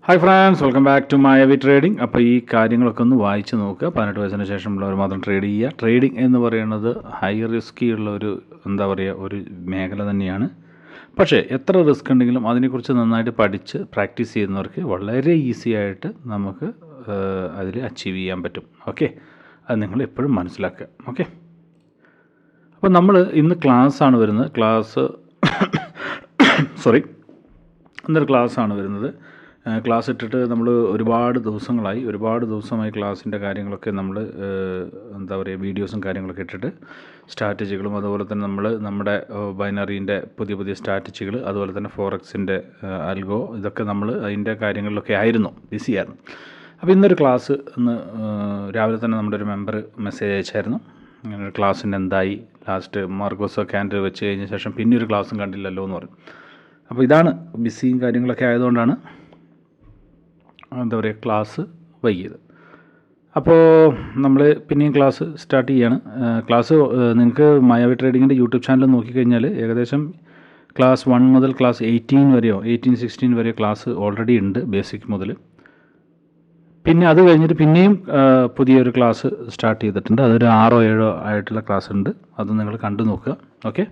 Hi friends, welcome back to Mayavi trading. അപ്പോൾ ഈ കാര്യങ്ങളൊക്കെ ഒന്ന് വായിച്ച് നോക്കുക. 18 വയസ്സിന് ശേഷമുള്ളവർ മാത്രം ട്രേഡ് ചെയ്യുക. ട്രേഡിംഗ് എന്ന് പറയുന്നത് ഹൈ റിസ്കി ഉള്ള ഒരു മേഖല തന്നെയാണ്. പക്ഷേ എത്ര റിസ്ക് ഉണ്ടെങ്കിലും അതിനെക്കുറിച്ച് നന്നായിട്ട് പഠിച്ച് പ്രാക്ടീസ് ചെയ്യുന്നവർക്ക് വളരെ ഈസി ആയിട്ട് നമുക്ക് അതിൽ അച്ചീവ് ചെയ്യാൻ പറ്റും. ഓക്കെ, അത് നിങ്ങൾ എപ്പോഴും മനസ്സിലാക്കുക. ഓക്കെ, അപ്പോൾ നമ്മൾ ഇന്ന് ക്ലാസ്സാണ് വരുന്നത്. ഇന്നൊരു ക്ലാസ്സാണ് വരുന്നത്. ക്ലാസ് ഇട്ടിട്ട് നമ്മൾ ഒരുപാട് ദിവസമായി ക്ലാസ്സിൻ്റെ കാര്യങ്ങളൊക്കെ നമ്മൾ വീഡിയോസും കാര്യങ്ങളൊക്കെ ഇട്ടിട്ട് സ്ട്രാറ്റജികളും അതുപോലെ തന്നെ നമ്മുടെ ബൈനറീൻ്റെ പുതിയ സ്ട്രാറ്റജികൾ, അതുപോലെ തന്നെ ഫോറക്സിൻ്റെ ആൽഗോ, ഇതൊക്കെ നമ്മൾ അതിൻ്റെ കാര്യങ്ങളിലൊക്കെ ബിസിയായിരുന്നു. അപ്പോൾ ഇന്നൊരു ക്ലാസ് രാവിലെ തന്നെ നമ്മുടെ ഒരു മെമ്പർ മെസ്സേജ് അയച്ചായിരുന്നു. അങ്ങനെ ഒരു ക്ലാസ്സിൻ്റെ എന്തായി, ലാസ്റ്റ് മാർഗോസോ ക്യാൻഡിൽ വെച്ച് കഴിഞ്ഞ ശേഷം പിന്നെ ഒരു ക്ലാസ്സും കണ്ടില്ലല്ലോ എന്ന് പറയും. അപ്പോൾ ഇതാണ് ബിസിയും കാര്യങ്ങളൊക്കെ ആയതുകൊണ്ടാണ് ക്ലാസ് വൈകിയത്. അപ്പോൾ നമ്മൾ പിന്നെയും ക്ലാസ് സ്റ്റാർട്ട് ചെയ്യാണ്. ക്ലാസ് നിങ്ങൾക്ക് മായാവി ട്രേഡിങ്ങിൻ്റെ യൂട്യൂബ് ചാനൽ നോക്കിക്കഴിഞ്ഞാൽ ഏകദേശം ക്ലാസ് 1 മുതൽ ക്ലാസ് 16 വരെയോ ക്ലാസ് ഓൾറെഡി ഉണ്ട്, ബേസിക് മുതൽ. പിന്നെ അത് കഴിഞ്ഞിട്ട് പിന്നെയും പുതിയൊരു ക്ലാസ് സ്റ്റാർട്ട് ചെയ്തിട്ടുണ്ട്. അതൊരു 6 or 7 ആയിട്ടുള്ള ക്ലാസ് ഉണ്ട്. അത് നിങ്ങൾ കണ്ടു നോക്കുക. ഓക്കെ,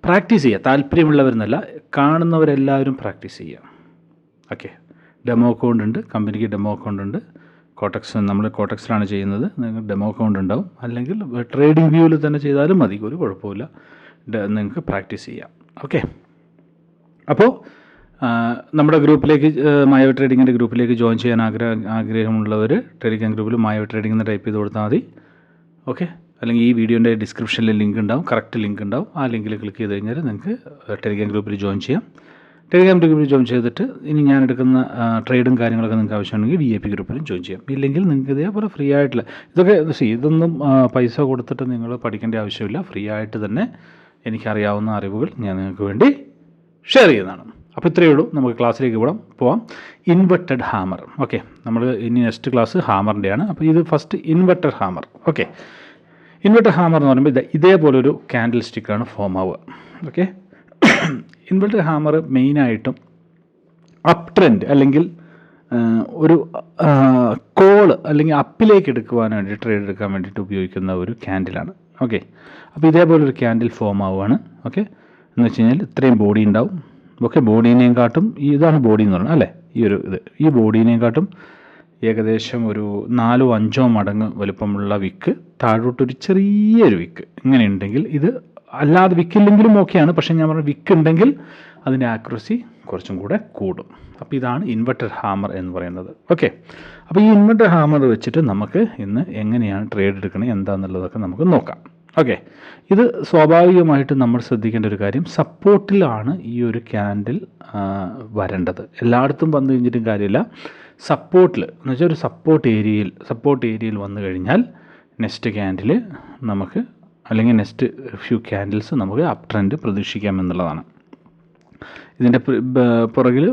പ്രാക്ടീസ് ചെയ്യുക. താല്പര്യമുള്ളവരെന്നല്ല, കാണുന്നവരെല്ലാവരും പ്രാക്ടീസ് ചെയ്യുക. ഓക്കെ, ഡെമോ അക്കൗണ്ട് ഉണ്ട്, കമ്പനിക്ക് ഡെമോ അക്കൗണ്ട് ഉണ്ട്. നമ്മൾ കോട്ടക്സിലാണ് ചെയ്യുന്നത്. നിങ്ങൾക്ക് ഡെമോ അക്കൗണ്ട് ഉണ്ടാവും, അല്ലെങ്കിൽ ട്രേഡിംഗ് വ്യൂവിൽ തന്നെ ചെയ്താലും മതി, ഒരു കുഴപ്പമില്ല. നിങ്ങൾക്ക് പ്രാക്ടീസ് ചെയ്യാം. ഓക്കെ, അപ്പോൾ നമ്മുടെ ഗ്രൂപ്പിലേക്ക്, മായവി ട്രേഡിങ്ങിൻ്റെ ഗ്രൂപ്പിലേക്ക് ജോയിൻ ചെയ്യാൻ ആഗ്രഹമുള്ളവർ ടെലിഗ്രാം ഗ്രൂപ്പിൽ മായവി ട്രേഡിംഗ് എന്ന് ടൈപ്പ് ചെയ്ത് കൊടുത്താൽ മതി. ഓക്കെ, അല്ലെങ്കിൽ ഈ വീഡിയോൻ്റെ ഡിസ്ക്രിപ്ഷനിൽ ലിങ്ക് ഉണ്ടാവും, കറക്റ്റ് ലിങ്ക് ഉണ്ടാവും. ആ ലിങ്കിൽ ക്ലിക്ക് ചെയ്ത് കഴിഞ്ഞാൽ നിങ്ങൾക്ക് ടെലിഗ്രാം ഗ്രൂപ്പിൽ ജോയിൻ ചെയ്യാം. ടെലിഗ്രാം ഗ്രൂപ്പിൽ ജോയിൻ ചെയ്തിട്ട് ഇനി ഞാൻ എടുക്കുന്ന ട്രേഡും കാര്യങ്ങളൊക്കെ നിങ്ങൾക്ക് ആവശ്യമുണ്ടെങ്കിൽ VIP ഗ്രൂപ്പിലും ജോയിൻ ചെയ്യാം. ഇല്ലെങ്കിൽ നിങ്ങൾക്ക് ഇതേപോലെ ഫ്രീ ആയിട്ടുള്ള ഇതൊന്നും പൈസ കൊടുത്തിട്ട് നിങ്ങൾ പഠിക്കേണ്ട ആവശ്യമില്ല. ഫ്രീ ആയിട്ട് തന്നെ എനിക്കറിയാവുന്ന അറിവുകൾ ഞാൻ നിങ്ങൾക്ക് വേണ്ടി ഷെയർ ചെയ്യുന്നതാണ്. അപ്പോൾ ഇത്രയേ ഉള്ളൂ. നമുക്ക് ക്ലാസ്സിലേക്ക് പോവാം. Inverted hammer. ഓക്കെ, നമ്മൾ ഇനി നെക്സ്റ്റ് ക്ലാസ് ഹാമറിൻ്റെയാണ്. അപ്പോൾ ഇത് first inverted hammer. Okay, inverted hammer എന്ന് പറയുമ്പോൾ ഇതേപോലൊരു ക്യാൻഡിൽ സ്റ്റിക്കാണ് ഫോം ആവുക. ഓക്കെ, ഇൻവെർട്ടഡ് ഹാമർ മെയിനായിട്ടും അപ്പ് ട്രെൻഡ് അല്ലെങ്കിൽ ഒരു കോള് അല്ലെങ്കിൽ അപ്പിലേക്ക് എടുക്കുവാൻ വേണ്ടി ട്രേഡ് എടുക്കാൻ വേണ്ടിയിട്ട് ഉപയോഗിക്കുന്ന ഒരു ക്യാൻഡിലാണ്. ഓക്കെ, അപ്പോൾ ഇതേപോലൊരു ക്യാൻഡിൽ ഫോം ആവുകയാണ്. ഓക്കെ, എന്ന് വെച്ച് കഴിഞ്ഞാൽ ഇത്രയും ബോഡി ഉണ്ടാവും. ഓക്കെ, ബോഡീനെയും കാട്ടും, ഇതാണ് ബോഡി എന്ന് പറയുന്നത് അല്ലേ, ഈ ബോഡീനെയും കാട്ടും ഏകദേശം ഒരു 4-5 മടങ്ങ് വലുപ്പമുള്ള വിക്ക്, താഴോട്ടൊരു ചെറിയൊരു വിക്ക് ഇങ്ങനെ ഉണ്ടെങ്കിൽ, ഇത് അല്ലാതെ വിക്കില്ലെങ്കിലും ഓക്കെയാണ്. പക്ഷേ ഞാൻ പറഞ്ഞ വിക്ക് ഉണ്ടെങ്കിൽ അതിൻ്റെ ആക്യുറസി കുറച്ചും കൂടെ കൂടും. അപ്പോൾ ഇതാണ് ഇൻവെർട്ടഡ് ഹാമർ എന്ന് പറയുന്നത്. ഓക്കെ, അപ്പോൾ ഈ ഇൻവെർട്ടഡ് ഹാമർ വെച്ചിട്ട് നമുക്ക് ഇന്ന് എങ്ങനെയാണ് ട്രേഡ് എടുക്കണത് എന്താണെന്നുള്ളതൊക്കെ നമുക്ക് നോക്കാം. ഓക്കെ, ഇത് സ്വാഭാവികമായിട്ട് നമ്മൾ ശ്രദ്ധിക്കേണ്ട ഒരു കാര്യം, സപ്പോർട്ടിലാണ് ഈ ഒരു ക്യാൻഡിൽ വരേണ്ടത്. എല്ലായിടത്തും വന്നു കഴിഞ്ഞിട്ടും കാര്യമില്ല. സപ്പോർട്ടിൽ എന്ന് വെച്ചാൽ ഒരു സപ്പോർട്ട് ഏരിയയിൽ വന്നു കഴിഞ്ഞാൽ നെക്സ്റ്റ് ക്യാൻഡിൽ നമുക്ക്, അല്ലെങ്കിൽ നെക്സ്റ്റ് ഫ്യൂ ക്യാൻഡിൽസ് നമുക്ക് അപ്പ് ട്രെൻഡ് പ്രതീക്ഷിക്കാമെന്നുള്ളതാണ്. ഇതിൻ്റെ പുറകിൽ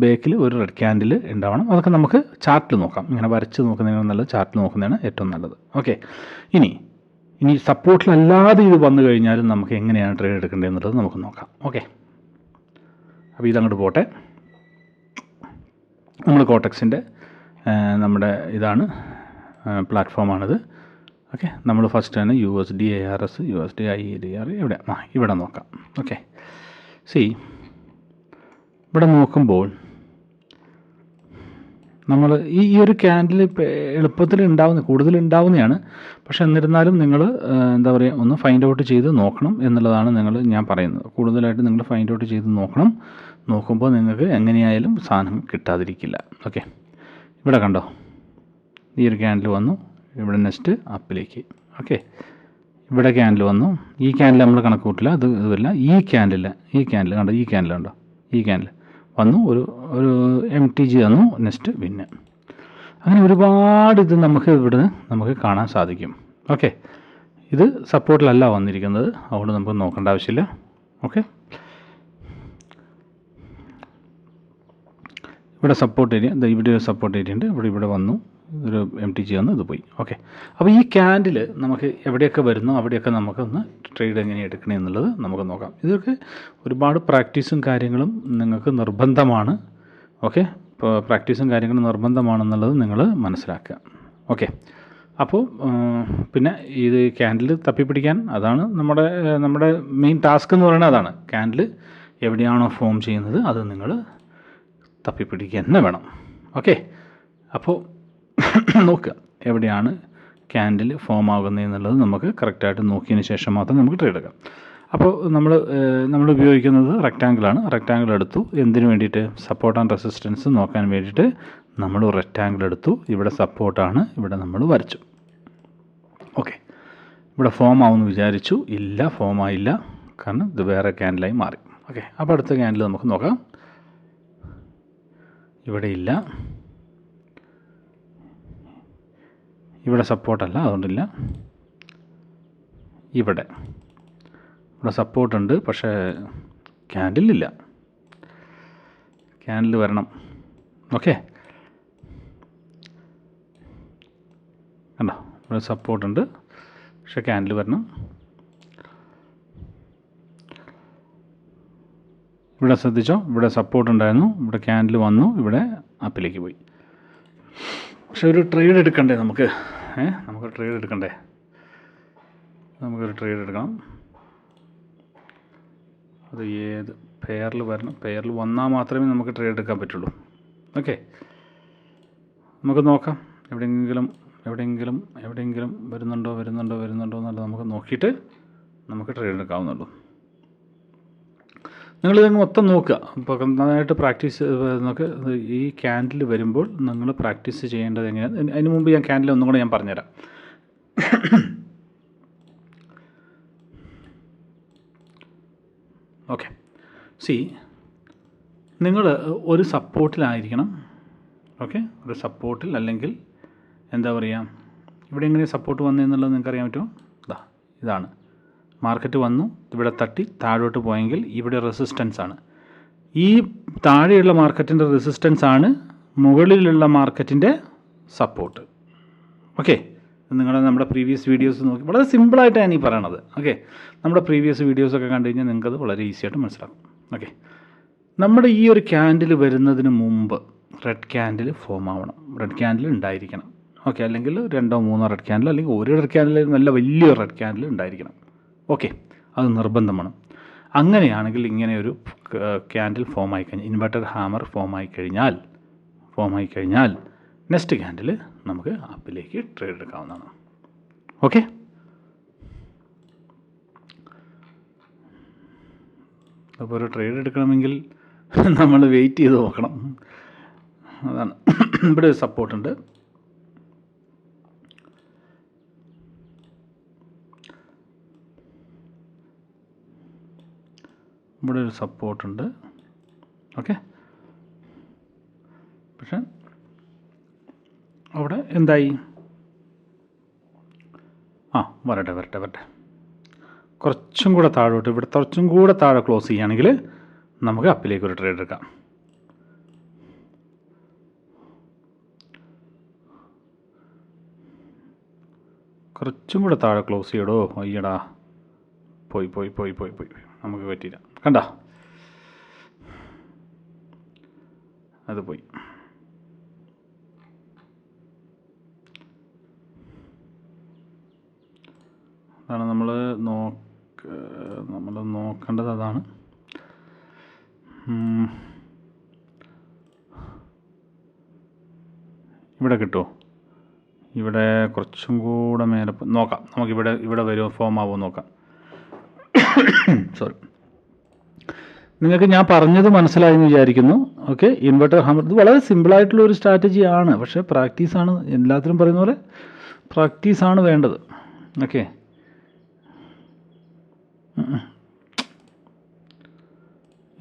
ബേക്കിൽ ഒരു റെഡ് ക്യാൻഡിൽ ഉണ്ടാവണം. അതൊക്കെ നമുക്ക് ചാർട്ടിൽ നോക്കാം. ഇങ്ങനെ വരച്ച് നോക്കുന്നതിന് നല്ലത് ചാർട്ടിൽ നോക്കുന്നതാണ് ഏറ്റവും നല്ലത്. ഓക്കെ, ഇനി സപ്പോർട്ടിലല്ലാതെ ഇത് വന്നു കഴിഞ്ഞാലും നമുക്ക് എങ്ങനെയാണ് ട്രേഡ് എടുക്കേണ്ടത് എന്നുള്ളത് നമുക്ക് നോക്കാം. ഓക്കെ, അപ്പോൾ ഇതങ്ങോട്ട് പോട്ടെ. നമ്മൾ കോട്ടക്സിൻ്റെ നമ്മുടെ ഇതാണ് പ്ലാറ്റ്ഫോമാണിത്. ഓക്കെ, നമ്മൾ ഫസ്റ്റ് തന്നെ USD ARS, USD IADR ഇവിടെ നോക്കാം. ഓക്കെ, ഇവിടെ നോക്കുമ്പോൾ നമ്മൾ ഈ ഒരു ക്യാൻഡിൽ എളുപ്പത്തിൽ കൂടുതൽ ഉണ്ടാവുന്നതാണ്. പക്ഷേ എന്നിരുന്നാലും നിങ്ങൾ ഒന്ന് ഫൈൻഡ് ഔട്ട് ചെയ്ത് നോക്കണം എന്നുള്ളതാണ് ഞാൻ പറയുന്നത്. കൂടുതലായിട്ട് നിങ്ങൾ ഫൈൻഡ് ഔട്ട് ചെയ്ത് നോക്കണം. നോക്കുമ്പോൾ നിങ്ങൾക്ക് എങ്ങനെയായാലും സാധനം കിട്ടാതിരിക്കില്ല. ഓക്കെ, ഇവിടെ കണ്ടോ, ഈ ഒരു ക്യാൻഡിൽ വന്നു, ഇവിടെ നെക്സ്റ്റ് അപ്പിലേക്ക്. ഓക്കെ, ഇവിടെ ക്യാൻഡിൽ വന്നു. ഈ ക്യാൻഡിൽ നമ്മൾ കണക്ക് കൂട്ടില്ല, ഇതുമല്ല. ഈ ക്യാൻഡിൽ കണ്ടോ, ഈ ക്യാൻഡിൽ വന്നു, ഒരു MTG തന്നു, നെക്സ്റ്റ് വിന്ന്. അങ്ങനെ ഒരുപാട് ഇത് നമുക്ക് കാണാൻ സാധിക്കും. ഓക്കെ, ഇത് സപ്പോർട്ടിലല്ല വന്നിരിക്കുന്നത്, അതുകൊണ്ട് നമുക്ക് നോക്കേണ്ട ആവശ്യമില്ല. ഓക്കെ, ഇവിടെ സപ്പോർട്ട് ഏരിയ, ഇവിടെ ഒരു സപ്പോർട്ട് ഏരിയ ഉണ്ട്. ഇവിടെ വന്നു, ഒരു MTG വന്ന് ഇത് പോയി. ഓക്കെ, അപ്പോൾ ഈ ക്യാൻഡിൽ നമുക്ക് എവിടെയൊക്കെ വരുന്നു അവിടെയൊക്കെ നമുക്കൊന്ന് ട്രേഡ് എങ്ങനെ എടുക്കണേ എന്നുള്ളത് നമുക്ക് നോക്കാം. ഇതൊക്കെ ഒരുപാട് പ്രാക്ടീസും കാര്യങ്ങളും നിങ്ങൾക്ക് നിർബന്ധമാണ്. ഓക്കെ, പ്രാക്ടീസും കാര്യങ്ങളും നിർബന്ധമാണെന്നുള്ളത് നിങ്ങൾ മനസ്സിലാക്കുക. ഓക്കെ, അപ്പോൾ പിന്നെ ഇത് ക്യാൻഡിൽ തപ്പിപ്പിടിക്കാൻ അതാണ് നമ്മുടെ മെയിൻ ടാസ്ക് എന്ന് പറയുന്നത്. അതാണ് ക്യാൻഡിൽ എവിടെയാണോ ഫോം ചെയ്യുന്നത് അത് നിങ്ങൾ തപ്പിപ്പിടിക്കുക തന്നെ വേണം. ഓക്കെ, അപ്പോൾ നോക്കുക എവിടെയാണ് ക്യാൻഡിൽ ഫോം ആകുന്നതെന്നുള്ളത് നമുക്ക് കറക്റ്റായിട്ട് നോക്കിയതിന് ശേഷം മാത്രം നമുക്ക് ട്രേഡ് എടുക്കാം. അപ്പോൾ നമ്മൾ ഉപയോഗിക്കുന്നത് റെക്റ്റാങ്കിളാണ്. റെക്റ്റാങ്കിൾ എടുത്തു. എന്തിനു വേണ്ടിയിട്ട്? സപ്പോർട്ട് ആൻഡ് റെസിസ്റ്റൻസ് നോക്കാൻ വേണ്ടിയിട്ട് നമ്മൾ റെക്റ്റാങ്കിൾ എടുത്തു. ഇവിടെ സപ്പോർട്ടാണ്, ഇവിടെ നമ്മൾ വരച്ചു. ഓക്കെ, ഇവിടെ ഫോം ആവുമെന്ന് വിചാരിച്ചു. ഇല്ല, ഫോം ആയില്ല, കാരണം ഇത് വേറെ ക്യാൻഡിലായി മാറി. ഓക്കെ, അപ്പോൾ അടുത്ത ക്യാൻഡിൽ നമുക്ക് നോക്കാം. ഇവിടെ ഇല്ല, ഇവിടെ സപ്പോർട്ടല്ല, അതുകൊണ്ടില്ല. ഇവിടെ സപ്പോർട്ടുണ്ട്, പക്ഷേ ക്യാൻഡിലില്ല. ക്യാൻഡിൽ വരണം. ഓക്കെ, കണ്ടോ, ഇവിടെ സപ്പോർട്ടുണ്ട്, പക്ഷേ ക്യാൻഡിൽ വരണം. ഇവിടെ ശ്രദ്ധിച്ചോ, ഇവിടെ സപ്പോർട്ട് ഉണ്ടായിരുന്നു, ഇവിടെ ക്യാൻഡിൽ വന്നു, ഇവിടെ അപ്പിലേക്ക് പോയി. പക്ഷെ ഒരു ട്രേഡ് എടുക്കണ്ടേ നമുക്ക്? നമുക്കൊരു ട്രേഡ് എടുക്കണ്ടേ? നമുക്കൊരു ട്രേഡ് എടുക്കണം. അത് ഏത് പെയറിൽ വരണം? പെയറിൽ വന്നാൽ മാത്രമേ നമുക്ക് ട്രേഡ് എടുക്കാൻ പറ്റുള്ളൂ. ഓക്കെ, നമുക്ക് നോക്കാം. എവിടെയെങ്കിലും വരുന്നുണ്ടോ എന്നുള്ളത് നമുക്ക് നോക്കിയിട്ട് നമുക്ക് ട്രേഡ് എടുക്കാവുന്നുള്ളൂ. നിങ്ങളിതങ്ങ് മൊത്തം നോക്കുക. അപ്പോൾ നന്നായിട്ട് പ്രാക്ടീസ് നോക്ക്. ഈ ക്യാൻഡിൽ വരുമ്പോൾ നിങ്ങൾ പ്രാക്ടീസ് ചെയ്യേണ്ടത് എങ്ങനെയാണ്? അതിന് മുമ്പ് ഞാൻ ക്യാൻഡിൽ ഒന്നും കൂടെ ഞാൻ പറഞ്ഞുതരാം. ഓക്കെ, നിങ്ങൾ ഒരു സപ്പോർട്ടിലായിരിക്കണം. ഓക്കെ, ഒരു സപ്പോർട്ടിൽ, അല്ലെങ്കിൽ എന്താ പറയുക, ഇവിടെ എങ്ങനെ സപ്പോർട്ട് വന്നതെന്നുള്ളത് നിങ്ങൾക്ക് അറിയാൻ പറ്റുമോ? ഇതാണ് മാർക്കറ്റ് വന്നു, ഇവിടെ തട്ടി താഴോട്ട് പോയെങ്കിൽ ഇവിടെ റെസിസ്റ്റൻസ് ആണ്. ഈ താഴെയുള്ള മാർക്കറ്റിൻ്റെ റെസിസ്റ്റൻസ് ആണ് മുകളിലുള്ള മാർക്കറ്റിൻ്റെ സപ്പോർട്ട്. ഓക്കെ, നമ്മുടെ പ്രീവിയസ് വീഡിയോസ് നോക്കി വളരെ സിമ്പിളായിട്ടാണ് ഈ പറയണത്. ഓക്കെ, നമ്മുടെ പ്രീവിയസ് വീഡിയോസൊക്കെ കണ്ടു കഴിഞ്ഞാൽ നിങ്ങൾക്കത് വളരെ ഈസിയായിട്ട് മനസ്സിലാക്കും. ഓക്കെ, നമ്മുടെ ഈ ഒരു ക്യാൻഡിൽ വരുന്നതിന് മുമ്പ് റെഡ് ക്യാൻഡിൽ ഫോം ആവണം. റെഡ് ക്യാൻഡിൽ ഉണ്ടായിരിക്കണം. ഓക്കെ, അല്ലെങ്കിൽ 2 or 3 റെഡ് ക്യാൻഡിൽ, അല്ലെങ്കിൽ ഒരു റെഡ് ക്യാൻഡിൽ, നല്ല വലിയ റെഡ് ക്യാൻഡിൽ ഉണ്ടായിരിക്കണം. ഓക്കെ, അത് നിർബന്ധമാണ്. അങ്ങനെയാണെങ്കിൽ ഇങ്ങനെ ഒരു ക്യാൻഡിൽ ഫോം ആയിക്കഴിഞ്ഞാൽ, ഇൻവെർട്ടഡ് ഹാമർ ഫോം ആയിക്കഴിഞ്ഞാൽ നെക്സ്റ്റ് ക്യാൻഡിൽ നമുക്ക് അപ്പിലേക്ക് ട്രേഡ് എടുക്കാവുന്നതാണ്. ഓക്കെ, അപ്പോൾ ഒരു ട്രേഡ് എടുക്കണമെങ്കിൽ നമ്മൾ വെയിറ്റ് ചെയ്ത് നോക്കണം. അതാണ്. ഇവിടെ ഒരു സപ്പോർട്ടുണ്ട്, ഇവിടെ ഒരു സപ്പോർട്ടുണ്ട്. ഓക്കെ, പക്ഷെ അവിടെ എന്തായി? വരട്ടെ കുറച്ചും കൂടെ താഴോട്ട്, ഇവിടെ കുറച്ചും കൂടെ താഴെ ക്ലോസ് ചെയ്യുകയാണെങ്കിൽ നമുക്ക് അപ്പിലേക്ക് ഒരു ട്രേഡ് എടുക്കാം. കുറച്ചും കൂടെ താഴെ ക്ലോസ് ചെയ്യടോ. അയ്യടാ, പോയി നമുക്ക് പറ്റിയില്ല. കണ്ട, അത് പോയി. അതാണ് നമ്മൾ നോക്കേണ്ടത്. അതാണ് ഇവിടെ കിട്ടുമോ? ഇവിടെ കുറച്ചും കൂടെ മേലെ നോക്കാം. നമുക്കിവിടെ വരുമോ, ഫോം ആവുമോ നോക്കാം. സോറി, നിങ്ങൾക്ക് ഞാൻ പറഞ്ഞത് മനസ്സിലായെന്ന് വിചാരിക്കുന്നു. ഓക്കെ, ഇൻവെർട്ടർ ഹാമർ ഇത് വളരെ സിമ്പിളായിട്ടുള്ള ഒരു സ്ട്രാറ്റജിയാണ്. പക്ഷേ പ്രാക്ടീസാണ്, എല്ലാത്തിനും പറയുന്ന പോലെ പ്രാക്ടീസാണ് വേണ്ടത്. ഓക്കെ,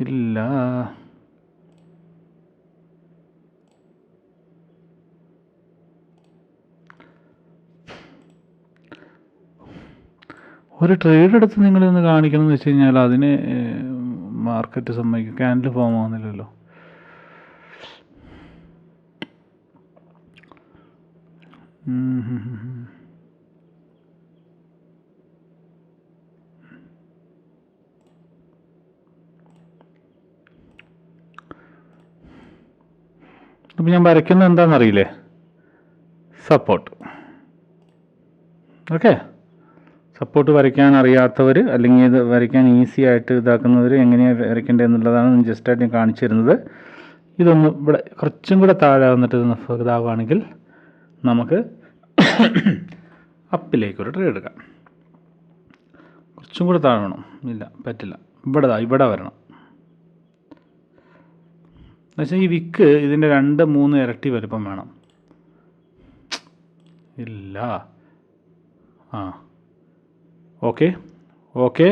ഇല്ല, ഒരു ട്രേഡ് എടുത്ത് നിങ്ങളിന്ന് കാണിക്കണം എന്ന് വെച്ച് കഴിഞ്ഞാൽ അതിന് മാർക്കറ്റ് സമ്മതിക്കും. ക്യാൻഡിൽ ഫോം ആവുന്നില്ലല്ലോ. ഇപ്പം ഞാൻ വരയ്ക്കുന്നത് എന്താണെന്നറിയില്ലേ? സപ്പോർട്ട്. ഓക്കെ, സപ്പോർട്ട് വരയ്ക്കാൻ അറിയാത്തവർ അല്ലെങ്കിൽ ഇത് വരയ്ക്കാൻ ഈസി ആയിട്ട് ഇതാക്കുന്നവർ എങ്ങനെയാണ് വരയ്ക്കേണ്ടത് എന്നുള്ളതാണ് ജസ്റ്റായിട്ട് ഞാൻ കാണിച്ചു തരുന്നത്. ഇതൊന്ന് ഇവിടെ കുറച്ചും കൂടെ താഴെ വന്നിട്ട് ഇതാവുകയാണെങ്കിൽ നമുക്ക് അപ്പിലേക്കൊരു ട്രേ എടുക്കാം. കുറച്ചും കൂടെ താഴെ വേണം. ഇല്ല, പറ്റില്ല. ഇവിടെ വരണം. എന്നുവെച്ചാൽ ഈ വിക്ക് ഇതിൻ്റെ 2-3 ഇരട്ടി വലുപ്പം വേണം. ഇല്ല. ഓക്കെ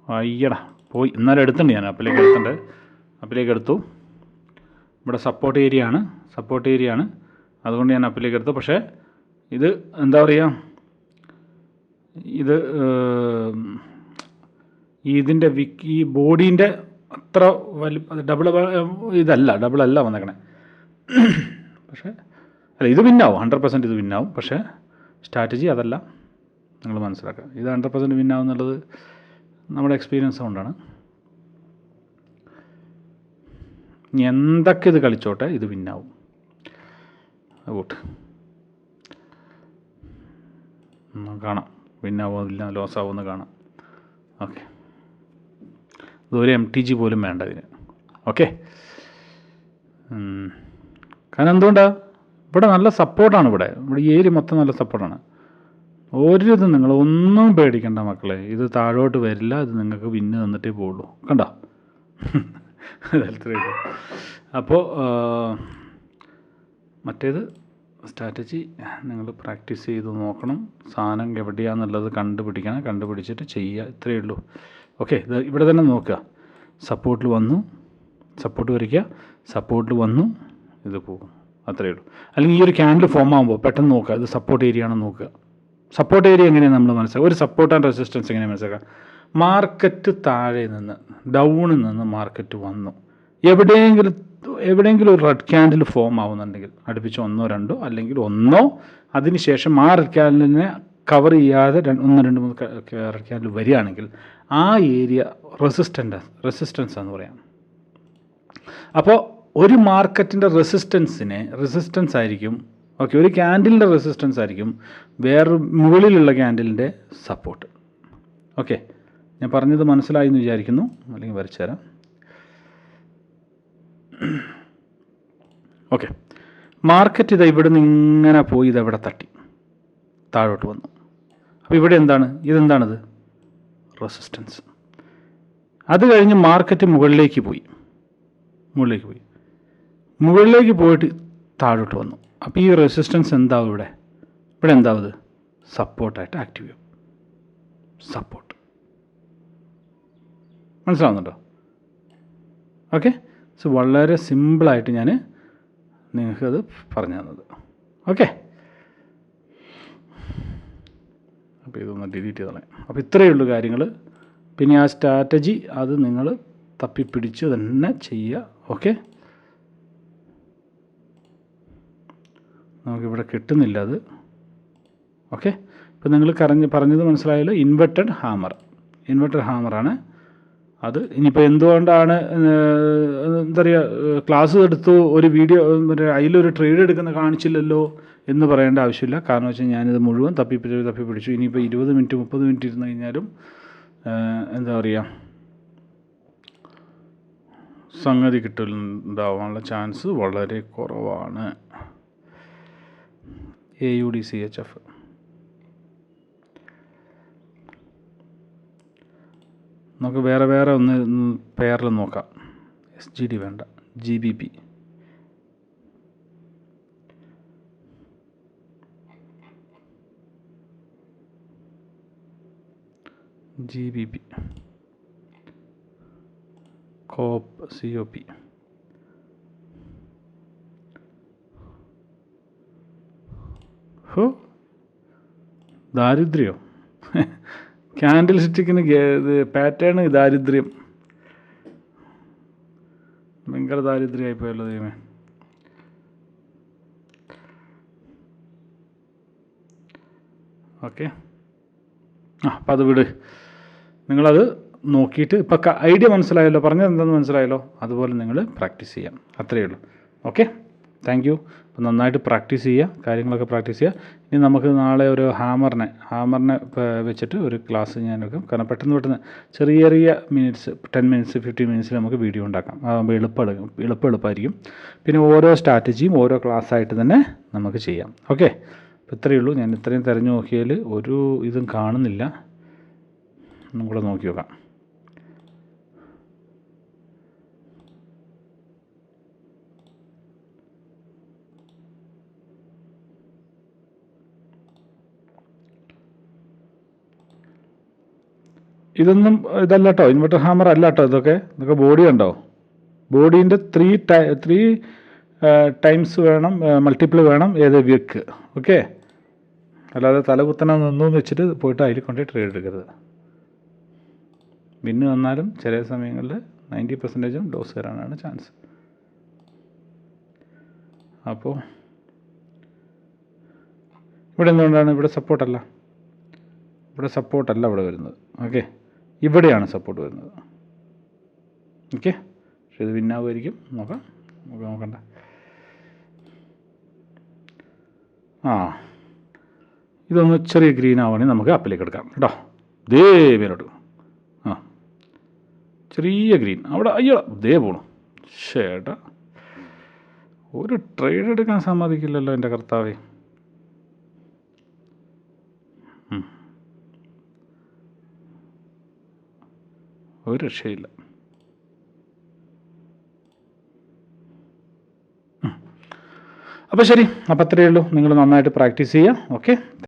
അയ്യടാ പോയി. എന്നാലും എടുത്തിട്ടുണ്ട് ഞാൻ. അപ്പിലേക്ക് എടുത്തു. ഇവിടെ സപ്പോർട്ട് ഏരിയ ആണ്. അതുകൊണ്ട് ഞാൻ അപ്പിലേക്ക് എടുത്തു. പക്ഷേ ഇത് എന്താ പറയുക, ഇത് ഇതിൻ്റെ ഈ ബോഡീൻ്റെ അത്ര ഡബിൾ അല്ല വന്നേക്കണേ. പക്ഷേ അല്ല, ഇത് വിന്നാവും, 100% ഇത് വിന്നാവും. പക്ഷേ സ്ട്രാറ്റജി അതല്ല, നിങ്ങൾ മനസ്സിലാക്കുക. ഇത് 100% വിന്നാവും എന്നുള്ളത് നമ്മുടെ എക്സ്പീരിയൻസ് കൊണ്ടാണ്. ഇനി എന്തൊക്കെ ഇത് കളിച്ചോട്ടെ, ഇത് വിന്നാവും. ഗുഡ്, കാണാം വിന്നാവുമില്ല ലോസ് ആവുമെന്ന് കാണാം. ഓക്കെ, ഇതൊരു MTG പോലും വേണ്ട ഇതിന്. ഓക്കെ, കാരണം എന്തുകൊണ്ടാണ്? ഇവിടെ നല്ല സപ്പോർട്ടാണ്. ഇവിടെ ഈ ഏരിയ മൊത്തം നല്ല സപ്പോർട്ടാണ്. ഒരിതും നിങ്ങളൊന്നും പേടിക്കണ്ട മക്കളെ, ഇത് താഴോട്ട് വരില്ല. ഇത് നിങ്ങൾക്ക് വിന്ന് തന്നിട്ടേ പോവുള്ളൂ. കണ്ടോ? അപ്പോൾ മറ്റേത് സ്ട്രാറ്റജി നിങ്ങൾ പ്രാക്ടീസ് ചെയ്ത് നോക്കണം. സാധനം എവിടെയാണെന്നുള്ളത് കണ്ടുപിടിച്ചിട്ട് ചെയ്യുക. ഇത്രയേ ഉള്ളൂ. ഓക്കെ, ഇത് ഇവിടെ തന്നെ നോക്കുക. സപ്പോർട്ടിൽ വന്നു, സപ്പോർട്ട് വരയ്ക്കുക, സപ്പോർട്ടിൽ വന്നു, ഇത് പോകും. അത്രയേ ഉള്ളൂ. അല്ലെങ്കിൽ ഈ ഒരു ക്യാൻഡിൽ ഫോം ആകുമ്പോൾ പെട്ടെന്ന് നോക്കുക, ഇത് സപ്പോർട്ട് ഏരിയ ആണെന്ന് നോക്കുക. സപ്പോർട്ട് ഏരിയ എങ്ങനെയാണ് നമ്മൾ മനസ്സിലാക്കുക? ഒരു സപ്പോർട്ട് ആൻഡ് റെസിസ്റ്റൻസ് എങ്ങനെയാണ് മനസ്സിലാക്കുക? മാർക്കറ്റ് താഴെ നിന്ന് ഡൗണിൽ നിന്ന് മാർക്കറ്റ് വന്നു, എവിടെയെങ്കിലും ഒരു റെഡ് ക്യാൻഡിൽ ഫോം ആവുന്നുണ്ടെങ്കിൽ അടുപ്പിച്ച് 1-2 അല്ലെങ്കിൽ 1 അതിനുശേഷം ആ റെഡ് ക്യാൻഡിലിനെ കവർ ചെയ്യാതെ 1-2-3 റെഡ് ക്യാൻഡിൽ വരികയാണെങ്കിൽ ആ ഏരിയ റെസിസ്റ്റൻസ് എന്ന് പറയാം. അപ്പോൾ ഒരു മാർക്കറ്റിൻ്റെ റെസിസ്റ്റൻസ് ആയിരിക്കും. ഓക്കെ, ഒരു ക്യാൻഡിലിൻ്റെ റെസിസ്റ്റൻസ് ആയിരിക്കും വേറൊരു മുകളിലുള്ള ക്യാൻഡിലിൻ്റെ സപ്പോർട്ട്. ഓക്കെ, ഞാൻ പറഞ്ഞത് മനസ്സിലായി എന്ന് വിചാരിക്കുന്നു. അല്ലെങ്കിൽ വരച്ചു തരാം. ഓക്കെ, മാർക്കറ്റ് ഇവിടെ നിന്ന് ഇങ്ങനെ പോയി ഇതെവിടെ തട്ടി താഴോട്ട് വന്നു. അപ്പോൾ ഇവിടെ ഇതെന്താണിത്? റെസിസ്റ്റൻസ്. അത് കഴിഞ്ഞ് മാർക്കറ്റ് മുകളിലേക്ക് പോയിട്ട് താഴോട്ട് വന്നു. അപ്പോൾ ഈ റെസിസ്റ്റൻസ് എന്താവും? ഇവിടെ എന്താവും? ഇത് സപ്പോർട്ടായിട്ട് ആക്റ്റീവ് ചെയ്യും. സപ്പോർട്ട് മനസ്സിലാവുന്നുണ്ടോ? ഓക്കെ, സോ വളരെ സിമ്പിളായിട്ട് ഞാൻ നിങ്ങൾക്കത് പറഞ്ഞു തന്നത്. ഓക്കെ, അപ്പോൾ ഇതൊന്ന് ഡിലീറ്റ് ചെയ്തോളാം. അപ്പോൾ ഇത്രയേ ഉള്ളൂ കാര്യങ്ങൾ. പിന്നെ ആ സ്ട്രാറ്റജി അത് നിങ്ങൾ തപ്പിപ്പിടിച്ച് തന്നെ ചെയ്യുക. ഓക്കെ, നമുക്കിവിടെ കിട്ടുന്നില്ല അത്. ഓക്കെ, ഇപ്പോൾ നിങ്ങൾ പറഞ്ഞത് മനസ്സിലായല്ലോ. ഇൻവെർട്ടഡ് ഹാമറാണ് അത്. ഇനിയിപ്പോൾ എന്തുകൊണ്ടാണ് എന്താ പറയുക, ക്ലാസ് എടുത്തു ഒരു വീഡിയോ അതിലൊരു ട്രേഡ് എടുക്കുന്ന കാണിച്ചില്ലല്ലോ എന്ന് പറയേണ്ട ആവശ്യമില്ല. കാരണം വെച്ചാൽ ഞാനിത് മുഴുവൻ തപ്പിപ്പിടിച്ചു. ഇനിയിപ്പോൾ 20 മിനിറ്റ് 30 മിനിറ്റ് ഇരുന്ന് കഴിഞ്ഞാലും എന്താ പറയുക, സംഗതി കിട്ടുന്നുണ്ടാവാനുള്ള ചാൻസ് വളരെ കുറവാണ്. AUDCHF നമുക്ക് വേറെ ഒന്ന് പേരിൽ നോക്കാം. SGD വേണ്ട, GBP. COP. ദാരിദ്ര്യോ? ക്യാൻഡിൽ സ്റ്റിക്കിന് പാറ്റേൺ ദാരിദ്ര്യം, ഭയങ്കര ദാരിദ്ര്യമായിപ്പോയല്ലോ ദൈവമേ. ഓക്കെ, അപ്പം അത് വിട്. നിങ്ങളത് നോക്കിയിട്ട് ഇപ്പം ഐഡിയ മനസ്സിലായല്ലോ, പറഞ്ഞത് എന്താണെന്ന് മനസ്സിലായല്ലോ. അതുപോലെ നിങ്ങൾ പ്രാക്ടീസ് ചെയ്യാം. അത്രയേ ഉള്ളൂ. Okay, thank you. അപ്പോൾ നന്നായിട്ട് പ്രാക്ടീസ് ചെയ്യുക, കാര്യങ്ങളൊക്കെ പ്രാക്ടീസ് ചെയ്യുക. ഇനി നമുക്ക് നാളെ ഒരു ഹാമറിനെ വെച്ചിട്ട് ഒരു ക്ലാസ് ഞാൻ എടുക്കും. കാരണം പെട്ടെന്ന് ചെറിയ ചെറിയ മിനിറ്റ്സ്, 10 മിനിറ്റ്സ് 15 മിനിറ്റ്സിൽ നമുക്ക് വീഡിയോ ഉണ്ടാക്കാം. അതാകുമ്പോൾ എളുപ്പമായിരിക്കും. പിന്നെ ഓരോ സ്ട്രാറ്റജിയും ഓരോ ക്ലാസ്സായിട്ട് തന്നെ നമുക്ക് ചെയ്യാം. ഓക്കെ, അപ്പോൾ ഇത്രയേ ഉള്ളൂ. ഞാൻ ഇത്രയും തിരഞ്ഞു നോക്കിയാൽ ഒരു ഇതും കാണുന്നില്ല. ഒന്നും കൂടെ നോക്കി നോക്കാം. ഇതൊന്നും ഇതല്ല കേട്ടോ, ഇൻവെർട്ടർ ഹാമർ അല്ല കേട്ടോ. ഇതൊക്കെ ബോഡി ഉണ്ടോ? ബോഡീൻ്റെ 3 ടൈംസ് വേണം, മൾട്ടിപ്പിൾ വേണം വിക്ക്. ഓക്കെ, അല്ലാതെ തലകുത്തനെ നിന്നു വെച്ചിട്ട് പോയിട്ട് അതിൽ കൊണ്ട് ട്രേഡ് എടുക്കരുത്. വിന്ന് വന്നാലും ചില സമയങ്ങളിൽ 90% ലോസ് വരാനാണ് ചാൻസ്. അപ്പോൾ ഇവിടെ എന്തുകൊണ്ടാണ് ഇവിടെ സപ്പോർട്ടല്ല ഇവിടെ വരുന്നത്. ഓക്കെ, ഇവിടെയാണ് സപ്പോർട്ട് വരുന്നത്. ഓക്കെ, പക്ഷേ ഇത് വിന്നാവുമായിരിക്കും. നോക്കണ്ട. ഇതൊന്ന് ചെറിയ ഗ്രീൻ ആവുകയാണെങ്കിൽ നമുക്ക് അപ്പിലേക്ക് എടുക്കാം കേട്ടോ. മേലോട്ട് ചെറിയ ഗ്രീൻ അവിടെ. അയ്യോ, പോണു. ചേട്ടാ, ഒരു ട്രേഡ് എടുക്കാൻ സമ്മതിക്കില്ലല്ലോ എൻ്റെ കർത്താവേ. ഒരു രക്ഷയില്ല. അപ്പോൾ ശരി, അപ്പോൾ അത്രയേ ഉള്ളൂ. നിങ്ങൾ നന്നായിട്ട് പ്രാക്ടീസ് ചെയ്യുക. ഓക്കെ.